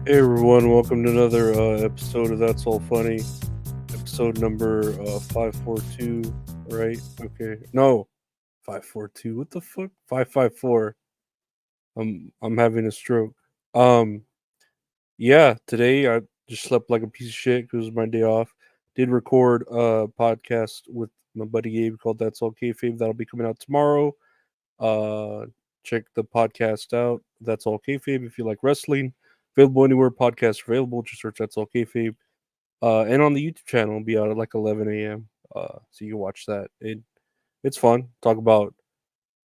Hey everyone, welcome to another episode of That's All Funny. Episode number 542, right? Okay. No, 542. What the fuck? 554. I'm having a stroke. Um yeah, today I just slept like a piece of shit cuz it was my day off. Did record a podcast with my buddy Gabe called That's All Kayfabe. That'll be coming out tomorrow. Uh Check the podcast out. That's All Kayfabe if you like wrestling. Available anywhere podcasts are available. Just search That's All Kayfabe. And on the YouTube channel, it'll be out at like 11 a.m. So you can watch that. It's fun. Talk about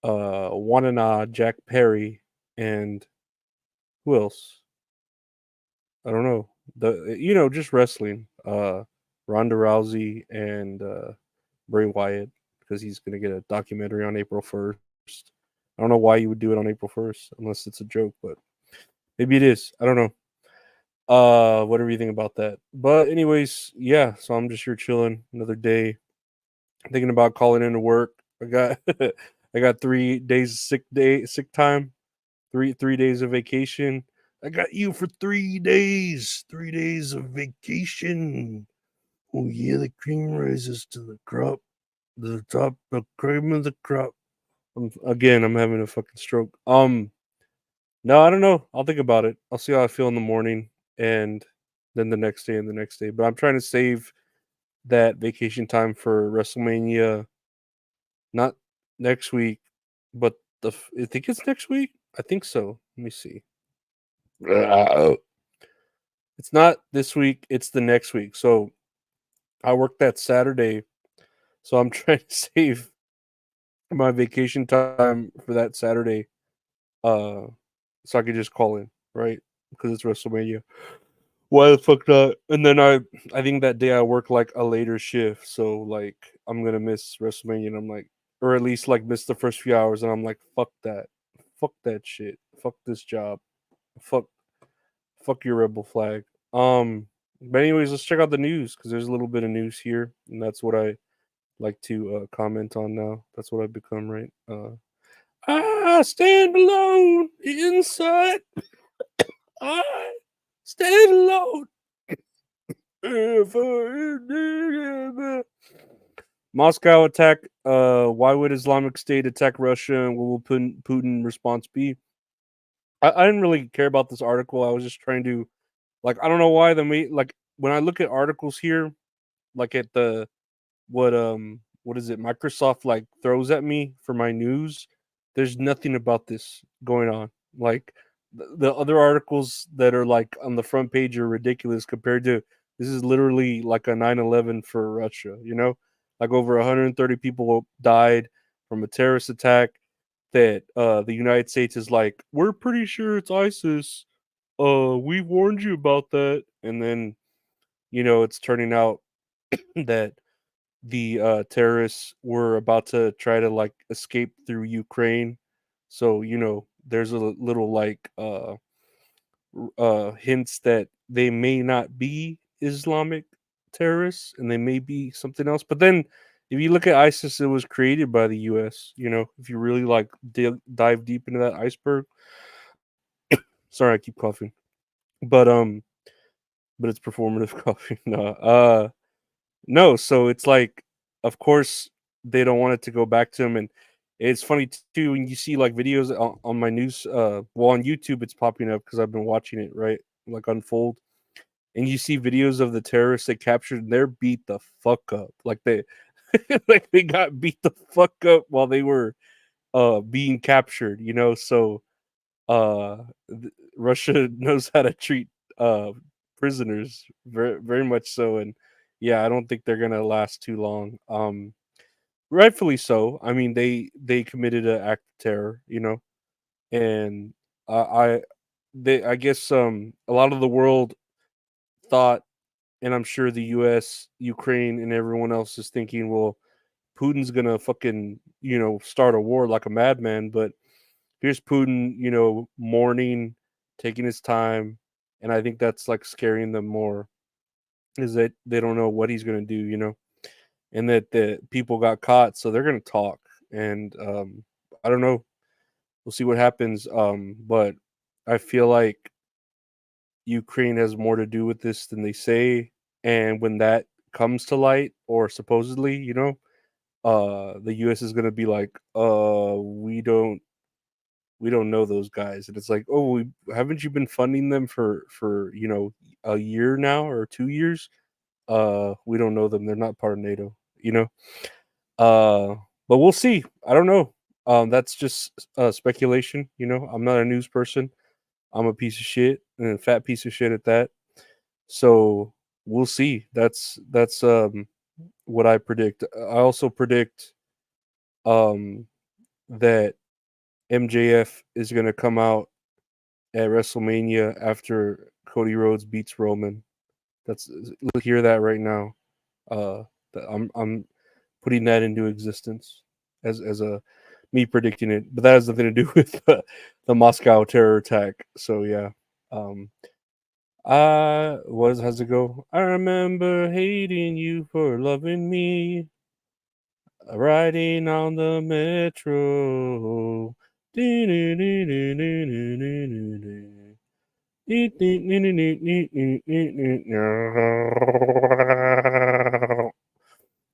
Wanana, Jack Perry, and who else? I don't know. Just wrestling. Ronda Rousey and Bray Wyatt because he's gonna get a documentary on April 1st. I don't know why you would do it on April 1st unless it's a joke, but maybe it is. I don't know. Whatever you think about that. But anyways, yeah. So I'm just here chilling another day thinking about calling into work. I got I got 3 days of sick time, three days of vacation. I got you for 3 days. 3 days of vacation. Oh yeah, the cream rises to the crop, the top, the cream of the crop. I'm having a fucking stroke. No, I don't know. I'll think about it. I'll see how I feel in the morning, and then the next day and the next day. But I'm trying to save that vacation time for WrestleMania. Not next week, but I think it's next week. I think so. Let me see. It's not this week. It's the next week. So I work that Saturday. So I'm trying to save my vacation time for that Saturday. Uh, so I could just call in, right? Because it's WrestleMania. Why the fuck not? And then I think that day I work like a later shift, so like I'm gonna miss WrestleMania, and I'm like, or at least like miss the first few hours, and I'm like, fuck that shit, fuck this job, fuck, fuck your rebel flag. But anyways, let's check out the news because there's a little bit of news here, and that's what I like to comment on now. That's what I've become, right? I stand alone inside. I stand alone. Moscow attack. Why would Islamic State attack Russia, and what will Putin response be? I didn't really care about this article. I was just trying to like I don't know why like when I look at articles here, like at the what is it Microsoft like throws at me for my news. There's nothing about this going on. Like the other articles that are like on the front page are ridiculous compared to this is literally like a 9/11 for Russia, like over 130 people died from a terrorist attack that the United States is like we're pretty sure it's ISIS, we warned you about that, and then it's turning out that the terrorists were about to try to like escape through Ukraine. So, there's a little like hints that they may not be Islamic terrorists and they may be something else. But then if you look at ISIS, it was created by the US, if you really like dive deep into that iceberg. Sorry, I keep coughing. But but it's performative coughing. No, so it's like, of course, they don't want it to go back to him, and it's funny too when you see like videos on my news. Well, on YouTube, it's popping up because I've been watching it right, like unfold, and you see videos of the terrorists they captured, and they're beat the fuck up, like they, like they got beat the fuck up while they were being captured. So Russia knows how to treat uh prisoners very very much so, and yeah, I don't think they're gonna last too long. Rightfully so. I mean, they committed an act of terror, and I they I guess a lot of the world thought, and I'm sure the U.S., Ukraine, and everyone else is thinking, well, Putin's gonna fucking start a war like a madman, but here's Putin, mourning, taking his time, and I think that's like scaring them more, is that they don't know what he's gonna do, and that the people got caught, so they're gonna talk, and I don't know, we'll see what happens, but I feel like Ukraine has more to do with this than they say. And when that comes to light, or supposedly, the US is gonna be like, we don't know those guys. And it's like, oh, haven't you been funding them for a year now or 2 years? We don't know them. They're not part of NATO, you know? Uh, but we'll see. I don't know. That's just speculation. I'm not a news person. I'm a piece of shit, and a fat piece of shit at that. So we'll see. That's what I predict. I also predict um that MJF is gonna come out at WrestleMania after Cody Rhodes beats Roman. That's hear that right now. Uh, I'm putting that into existence as a me predicting it, but that has nothing to do with the Moscow terror attack. So yeah, um, how's it go? I remember hating you for loving me, riding on the metro.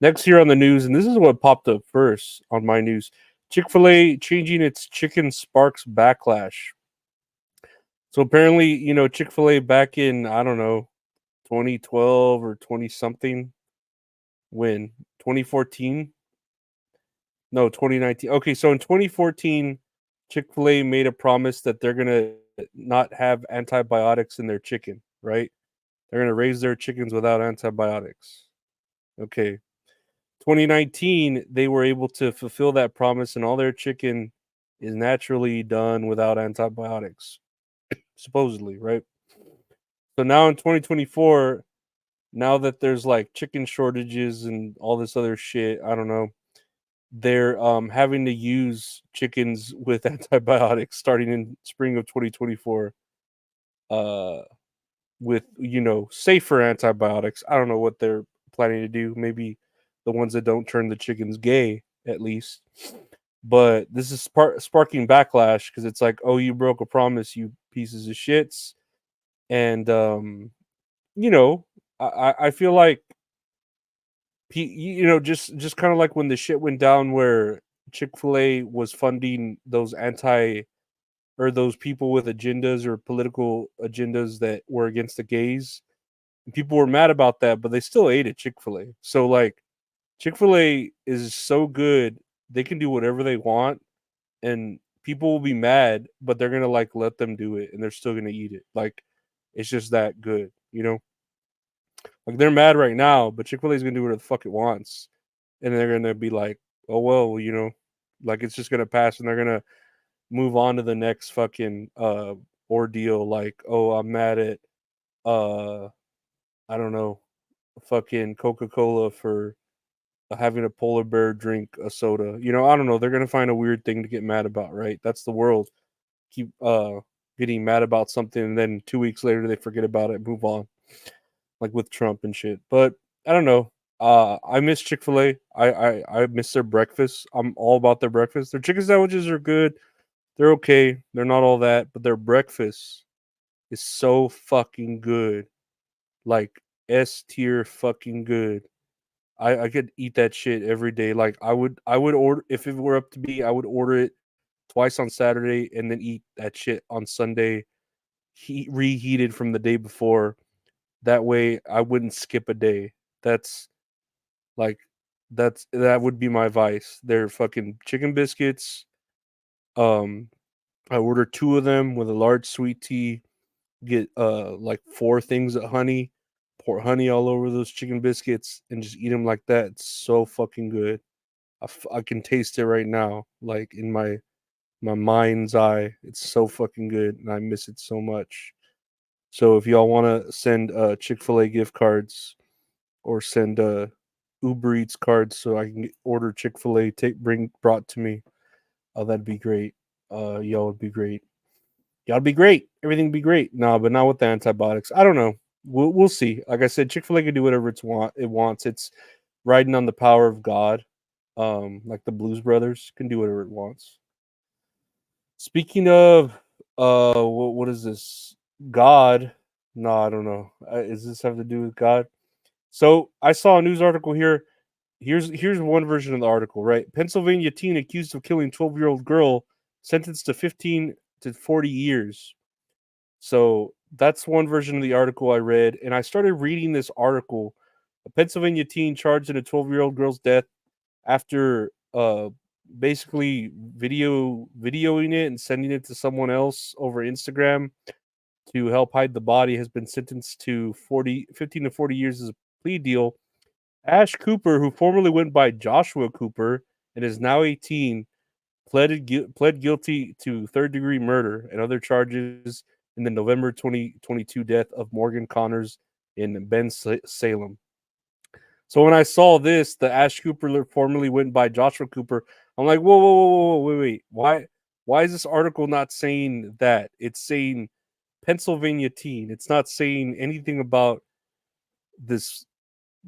Next here on the news, and this is what popped up first on my news. Chick-fil-A changing its chicken sparks backlash. So apparently, Chick-fil-A back in, I don't know, 2012 or 20 something, when 2014? No, 2019. Okay, so in 2014, Chick-fil-A made a promise that they're going to not have antibiotics in their chicken, right? They're going to raise their chickens without antibiotics. Okay. 2019, they were able to fulfill that promise, and all their chicken is naturally done without antibiotics, supposedly, right? So now in 2024, now that there's like chicken shortages and all this other shit, I don't know, they're having to use chickens with antibiotics starting in spring of 2024. Uh, with safer antibiotics. I don't know what they're planning to do. Maybe the ones that don't turn the chickens gay, at least. But this is sparking backlash because it's like, oh, you broke a promise, you pieces of shits. And you know, I feel like just kind of like when the shit went down where Chick-fil-A was funding those or those people with agendas or political agendas that were against the gays. People were mad about that, but they still ate at Chick-fil-A. So like Chick-fil-A is so good, they can do whatever they want, and people will be mad, but they're gonna like let them do it and they're still gonna eat it. Like it's just that good. Like they're mad right now, but Chick-fil-A is gonna do whatever the fuck it wants. And they're gonna be like, oh well, like it's just gonna pass and they're gonna move on to the next fucking ordeal. Like, oh, I'm mad at uh I don't know, fucking Coca-Cola for having a polar bear drink a soda. I don't know. They're gonna find a weird thing to get mad about, right? That's the world. Keep getting mad about something, and then 2 weeks later they forget about it, move on, like with Trump and shit. But I don't know. I miss Chick-fil-A. I miss their breakfast. I'm all about their breakfast. Their chicken sandwiches are good. They're okay. They're not all that, but their breakfast is so fucking good. Like S tier fucking good. I could eat that shit every day. Like I would order, if it were up to me, I would order it twice on Saturday and then eat that shit on Sunday, reheated from the day before. That way I wouldn't skip a day. That's like that would be my vice. They're fucking chicken biscuits. Um I order two of them with a large sweet tea, get like four things of honey, pour honey all over those chicken biscuits and just eat them like that. It's so fucking good. I can taste it right now, like in my mind's eye. It's so fucking good, and I miss it so much. So if y'all want to send Chick-fil-A gift cards or send Uber Eats cards, so I can order Chick-fil-A, take bring brought to me, that'd be great. Y'all would be great. Y'all would be great. Everything would be great. No, but not with the antibiotics. I don't know. We'll see. Like I said, Chick-fil-A can do whatever it wants. It's riding on the power of God. Like the Blues Brothers can do whatever it wants. Speaking of what is this? God. No, I don't know. Does this have to do with God? So I saw a news article here. Here's one version of the article, right? Pennsylvania teen accused of killing 12-year-old girl sentenced to 15 to 40 years. So that's one version of the article I read, and I started reading this article. A Pennsylvania teen charged in a 12-year-old girl's death after basically videoing it and sending it to someone else over Instagram to help hide the body has been sentenced to 15 to 40 years as a plea deal. Ash Cooper, who formerly went by Joshua Cooper and is now 18, pled guilty to third-degree murder and other charges in the November 2022 death of Morgan Connors in Salem. So when I saw this, the Ash Cooper formerly went by Joshua Cooper, I'm like, whoa, whoa, whoa, whoa, wait. Why is this article not saying that? It's saying Pennsylvania teen. It's not saying anything about this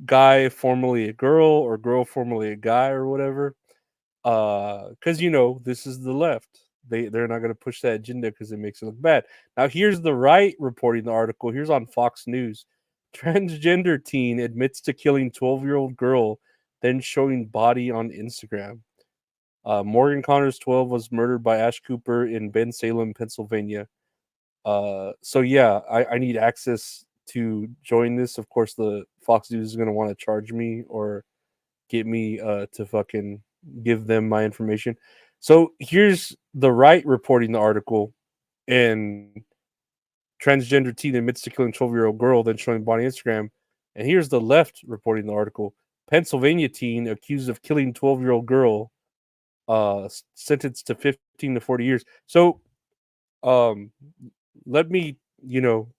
guy formerly a girl or girl formerly a guy or whatever. Because this is the left. They're not going to push that agenda because it makes it look bad. Now here's the right reporting the article. Here's on Fox News. Transgender teen admits to killing 12-year-old girl, then showing body on Instagram. Morgan Connors, 12, was murdered by Ash Cooper in Salem, Pennsylvania. So yeah, I need access to join this. Of course, the Fox News is going to want to charge me or get me to fucking give them my information. So here's the right reporting the article, and transgender teen admits to killing 12-year-old girl, then showing body on Instagram. And here's the left reporting the article. Pennsylvania teen accused of killing 12-year-old girl, sentenced to 15 to 40 years. So um let me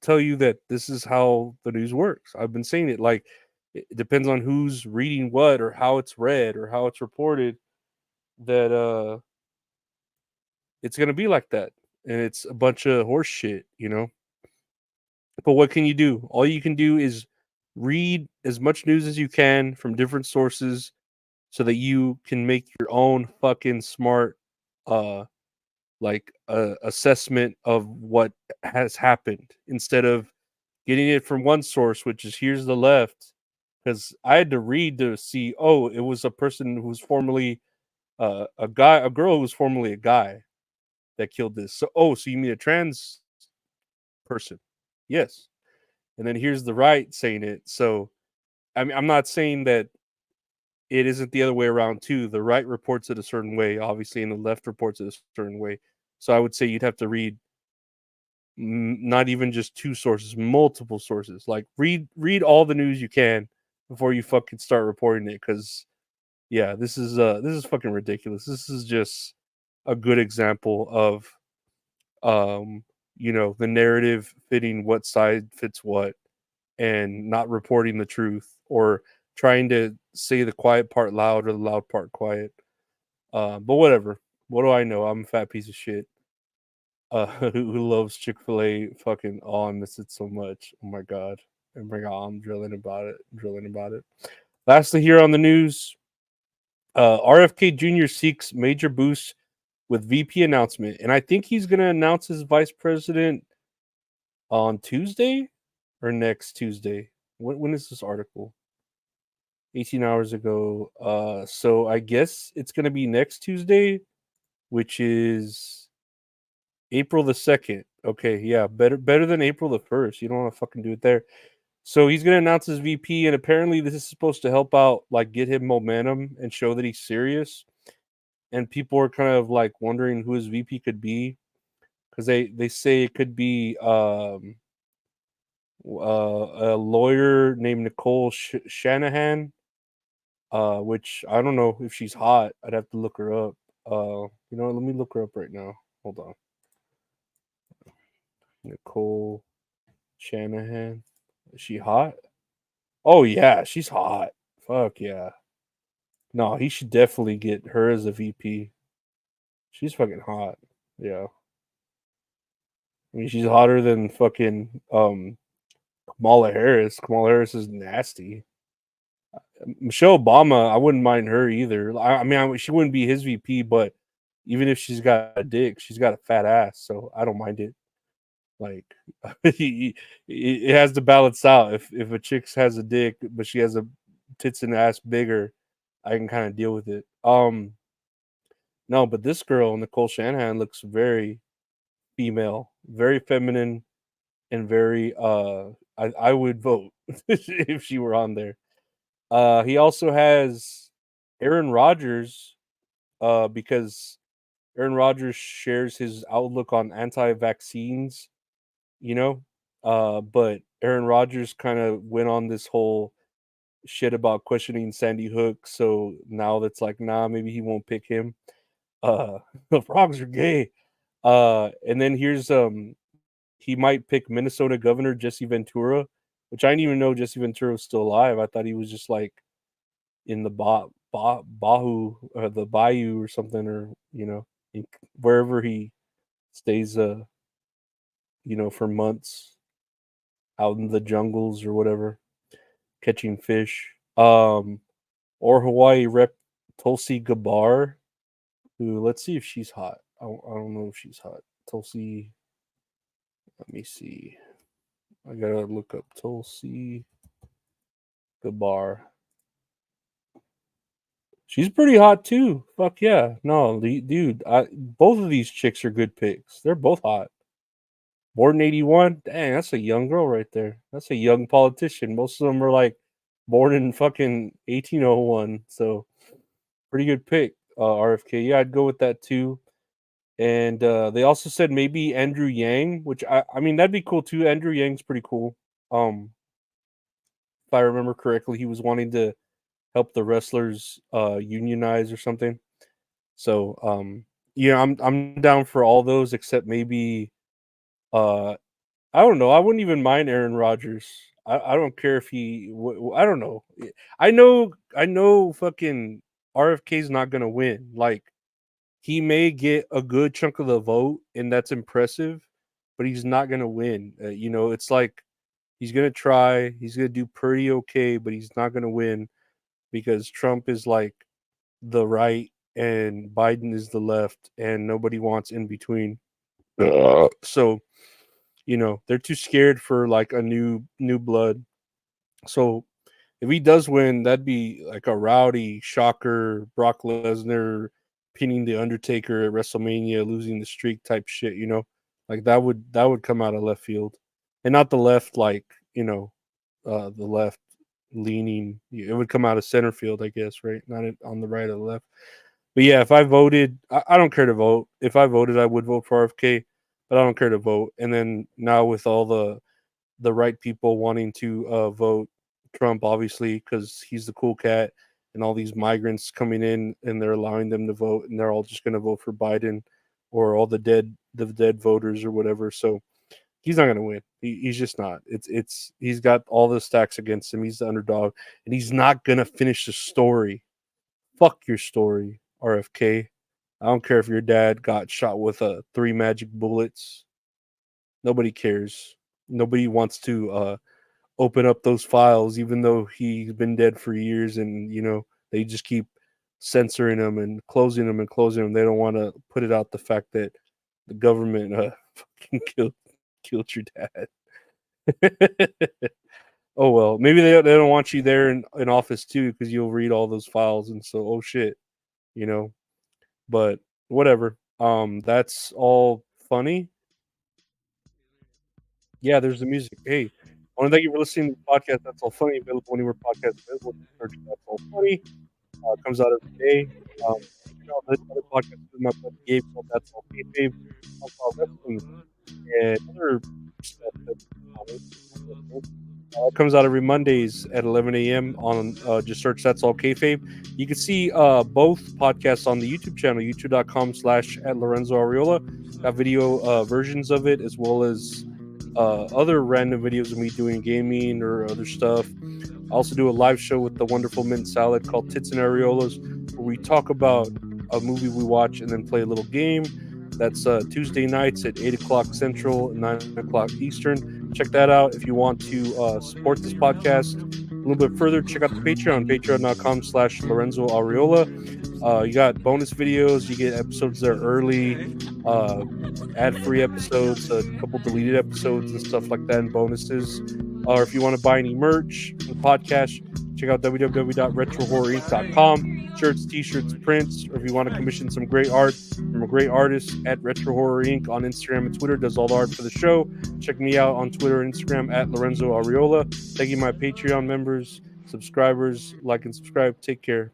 tell you that this is how the news works. I've been saying it, like, it depends on who's reading what or how it's read or how it's reported, that it's going to be like that, and it's a bunch of horse shit. But what can you do? All you can do is read as much news as you can from different sources so that you can make your own fucking smart uh assessment of what has happened, instead of getting it from one source, which is here's the left. Because I had to read to see, oh, it was a person who was formerly a girl who was formerly a guy that killed this. So, oh, so you mean a trans person? Yes. And then here's the right saying it. So, I mean, I'm not saying that it isn't the other way around too. The right reports it a certain way, obviously, and the left reports it a certain way. So I would say you'd have to read not even just two sources, multiple sources. Like read all the news you can before you fucking start reporting it. Because yeah, this is fucking ridiculous. This is just a good example of the narrative fitting what side fits what, and not reporting the truth, or trying to say the quiet part loud or the loud part quiet. But whatever. What do I know? I'm a fat piece of shit. Who loves Chick-fil-A fucking, oh, I miss it so much. Oh my god. Oh my god, I'm drilling about it. Drilling about it. Lastly, here on the news, RFK Jr. seeks major boost with VP announcement. And I think he's gonna announce his vice president on Tuesday or next Tuesday. When is this article? 18 hours ago. So I guess it's gonna be next Tuesday, which is April the 2nd. Okay, yeah, better than April the 1st. You don't want to fucking do it there. So he's gonna announce his VP, and apparently this is supposed to help out, like, get him momentum and show that he's serious. And people are kind of like wondering who his VP could be, because they say it could be a lawyer named Nicole Shanahan, which I don't know if she's hot. I'd have to look her up. Let me look her up right now. Hold on, Nicole Shanahan. Is she hot? Oh yeah, she's hot. Fuck yeah. No, he should definitely get her as a VP. She's fucking hot. Yeah. I mean, she's hotter than fucking Kamala Harris. Kamala Harris is nasty. Michelle Obama, I wouldn't mind her either. She wouldn't be his VP, but even if she's got a dick, she's got a fat ass, so I don't mind it. Like it has to balance out. If a chick has a dick, but she has a tits and ass bigger, I can kind of deal with it. No, but this girl, Nicole Shanahan, looks very female, very feminine, and very I would vote if she were on there. He also has Aaron Rodgers, because Aaron Rodgers shares his outlook on anti-vaccines, you know. But Aaron Rodgers kind of went on this whole shit about questioning Sandy Hook, so now that's like, nah, maybe he won't pick him. The frogs are gay. And then here's he might pick Minnesota Governor Jesse Ventura, which I didn't even know Jesse Ventura was still alive. I thought he was just like in the Bahu, the Bayou or something, or in, wherever he stays, for months out in the jungles or whatever, catching fish. Or Hawaii Rep Tulsi Gabbard, who, let's see if she's hot. I don't know if she's hot. Tulsi, let me see. I gotta look up Tulsi Gabbard. She's pretty hot too. Fuck yeah. No, dude, both of these chicks are good picks. They're both hot. Born in 81. Dang, that's a young girl right there. That's a young politician. Most of them are like born in fucking 1801. So pretty good pick, RFK. Yeah, I'd go with that too. And they also said maybe Andrew Yang, which I mean that'd be cool too. Andrew Yang's pretty cool. If I remember correctly, he was wanting to help the wrestlers unionize or something. So yeah, I'm down for all those except maybe uh I don't know. I wouldn't even mind Aaron Rodgers. I don't care if he. I don't know. I know. Fucking RFK's not gonna win. Like he may get a good chunk of the vote, and that's impressive, but he's not gonna win. It's like he's gonna try. He's gonna do pretty okay, but he's not gonna win because Trump is like the right and Biden is the left, and nobody wants in between. So they're too scared for like a new blood. So if he does win, that'd be like a rowdy shocker, Brock Lesnar pinning the Undertaker at WrestleMania, losing the streak type shit. Like that would come out of left field, and not the left like the left leaning. It would come out of center field, I guess, right? Not on the right or the left. But yeah, if I voted, I don't care to vote. If I voted, I would vote for RFK, but I don't care to vote. And then now with all the right people wanting to vote Trump, obviously, because he's the cool cat, and all these migrants coming in, and they're allowing them to vote, and they're all just going to vote for Biden, or all the dead voters or whatever. So he's not going to win. He's just not. He's got all the stacks against him. He's the underdog, and he's not going to finish the story. Fuck your story, RFK. I don't care if your dad got shot with three magic bullets. Nobody cares. Nobody wants to open up those files, even though he's been dead for years, and they just keep censoring him and closing him and closing him. They don't want to put it out the fact that the government fucking killed your dad. Oh well, maybe they don't want you there in office too because you'll read all those files, and so oh shit, you know. But whatever. That's all funny. Yeah, there's the music. Hey, I want to thank you for listening to the podcast. That's all funny. Available anywhere podcasts available. Just search That's All Funny. Comes out every day. The other podcast with my buddy Gabe called That's All Kayfabe. Talk about wrestling and other stuff that's common. It comes out every Mondays at 11 a.m. on just search That's All Kayfabe. You can see both podcasts on the YouTube channel, youtube.com/at Lorenzo Ariola. Got video versions of it as well as other random videos of me doing gaming or other stuff. I also do a live show with the wonderful Mint Salad called Tits and Areolas, where we talk about a movie we watch and then play a little game. That's Tuesday nights at 8 o'clock Central, 9 o'clock Eastern. Check that out. If you want to support this podcast a little bit further, check out the Patreon, patreon.com/Lorenzo Ariola. You got bonus videos. You get episodes there early, uh, ad-free episodes, a couple deleted episodes and stuff like that, and bonuses. Or if you want to buy any merch for the podcast, check out www.retrohorrorinc.com. Shirts, t-shirts, prints, or if you want to commission some great art from a great artist at Retro Horror Inc. on Instagram and Twitter, does all the art for the show. Check me out on Twitter and Instagram at Lorenzo Ariola. Thank you, my Patreon members, subscribers. Like and subscribe. Take care.